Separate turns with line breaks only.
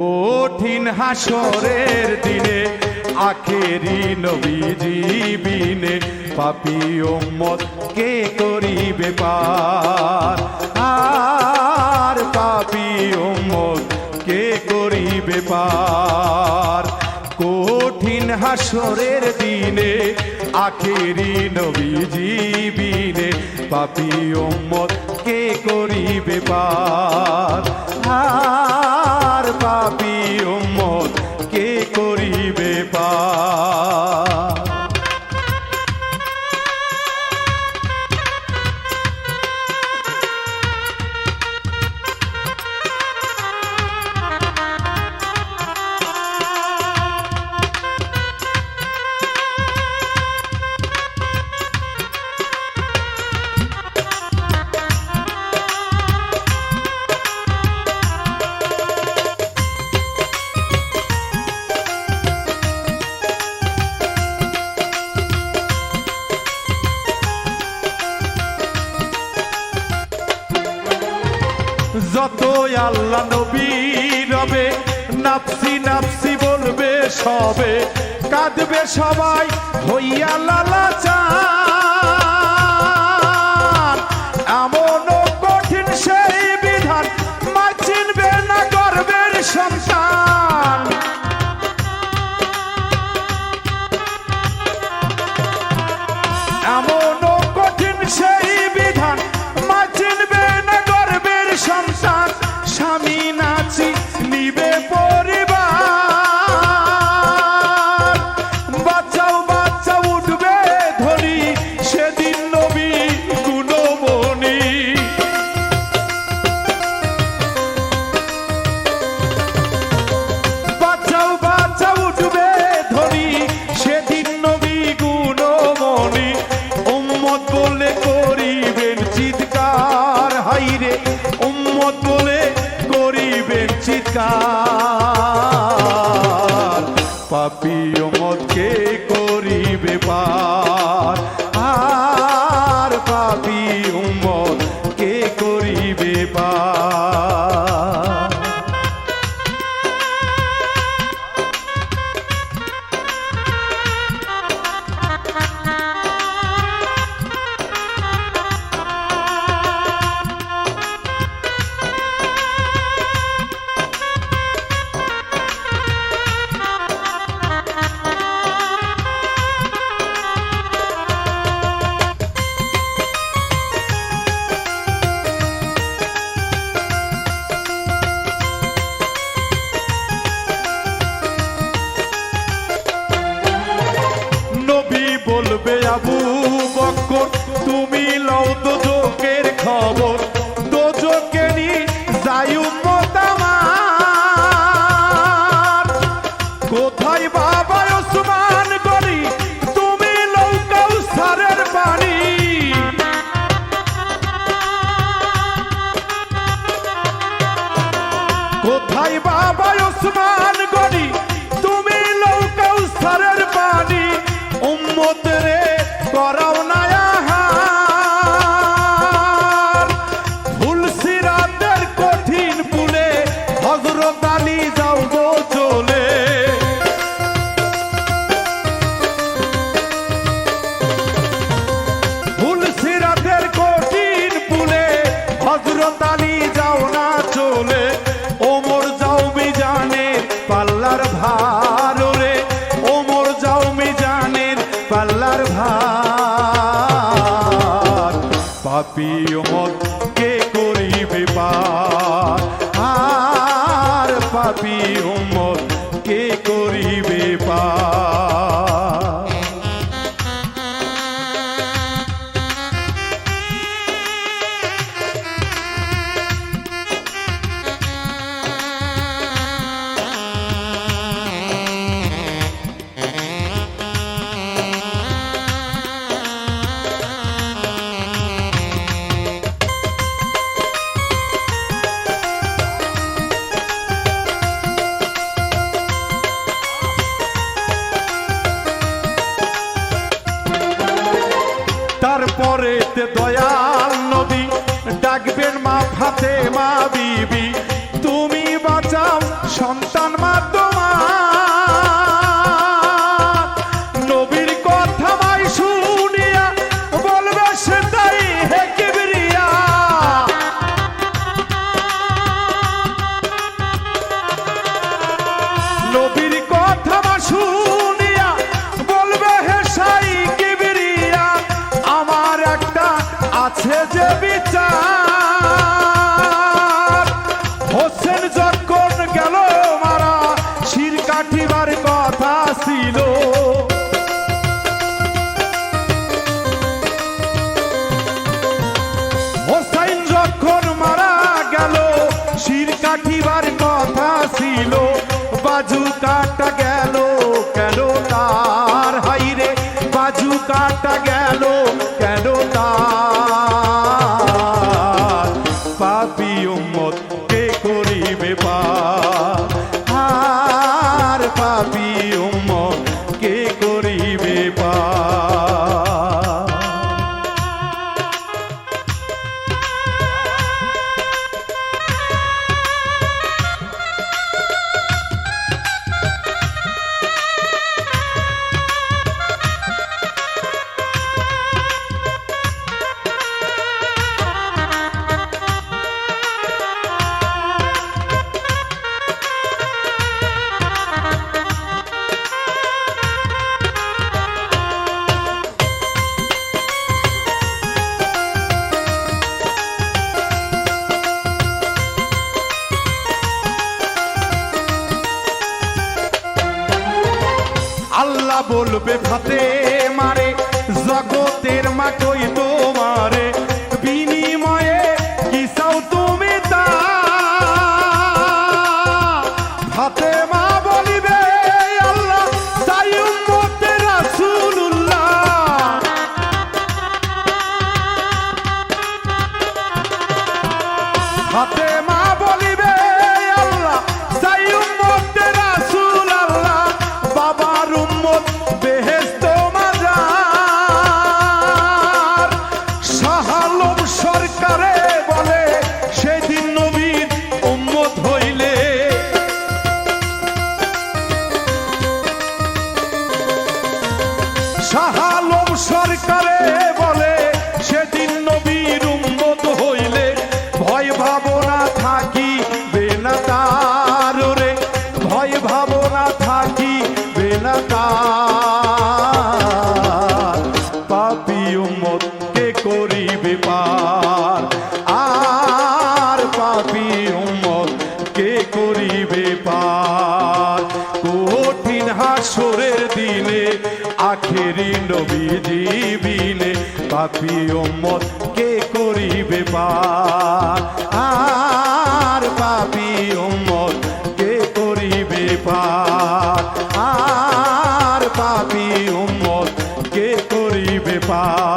কঠিন হাসরের দিনে আখেরি নবীজি বিনে পাপী উম্মত কে করিবে পার, আর পাপী উম্মত কে করিবে পার। কঠিন হাসরের দিনে আখেরি নবীজি বিনে পাপী উম্মত কে করিবে পার, আর পাপী উম্মত কে করিবে পার। যত আল্লাহ নবী রবে নাফসি নাফসি বলবে সবে, কাঁদবে সবাই হইয়া লালাচান। এমন কঠিন সেই বিধান মা চিনবে না গর্বের সন্তান। এমন কঠিন সেই বিধান মা চিনবে না গর্বের সন্তান। স্বামী নাচি নিবে পরিবার, বাচ্চাও বাচ্চা উঠবে ধরি সেদিন নবী গুণমণি। বাচ্চাও বাচ্চা উঠবে ধরি সেদিন নবী গুণমণি। উম্মত বলে করিবেন চিৎকার, হাইরে উম্মত বলে করিবেন চিৎকার। পাপী উম্মত কে করিবে পার, আর পাপী উম্মত কে করিবে পার। বলবে আবু বকর তুমি লও দোজকের খবর, দোজকে নি যাই উম্মত আমার। কোথায় বাবা ওসমান গনি তুমি লও কাউসারের পানি। কোথায় বাবা ওসমান গনি তুমি লও কাউসারের পানি। উম্মত রে করাও না আহার, ফুল সিরাতের কঠিন পুলে হযরত আলী যাও গো চলে। ফুল সিরাতের কঠিন পুলে হযরত আলী যাও না চলে। ওমর যাও মিজানের পাল্লার ভার রে, ওমর যাও মিজানের পাল্লার ভার। পাপী উম্মত কে করিবে পার, আর পাপী উম্মত কে করিবে পার। তারপরে দয়াল নবী ডাকবেন মা ফাতেমা বিবি, তুমি বাঁচাও সন্তান। নবীর কথা মা শুনিয়া বলবে হে সাই কিবরিয়া আমার একটা আছে যে বিচার। হোসেন যখন গেল মারা শির কাটিবার কথা ছিল, হোসেন যখন মারা গেল শির কাটিবার কথা ছিল, বাজু কাটা গেল কেন তার, হাইরে বাজু কাটা গেল কেন তার। পাপী উম্মত কে করিবে পার, আর পাপী উম্মত কে করিবে পার। আল্লাহ বলবে ফাতে মারে জগতের মা কই তোমারে, বিনিময়ে কি চাও তুমি তা। ফাতে মা বলিবে আল্লাহ চাই উম্মতে রাসূলুল্লাহ। ফাতে মা বলিবে আল্লাহ চাই উম্মতে রাসূলুল্লাহ। বাবার উম্মত বেহেশত মাজার। শাহ আলম সরকারে বলে সেদিন নবীর উম্মত হইলে, শাহ আলম সরকারে বলে সেদিন নবীর উম্মত হইলে, ভয় ভাবনা থাকিবে না তার রে, ভয় ভাবনা থাকিবে না তার। পাপী উম্মত কে করিবে পার, আর পাপী উম্মত কে করিবে পার। কঠিন হাসরের দিনে আখেরি নবীজি বিনে, পাপী উম্মত কে করিবে পার, আর পাপী উম্মত কে করিবে পার, আর পাপী উম্মত কে করিবে পার।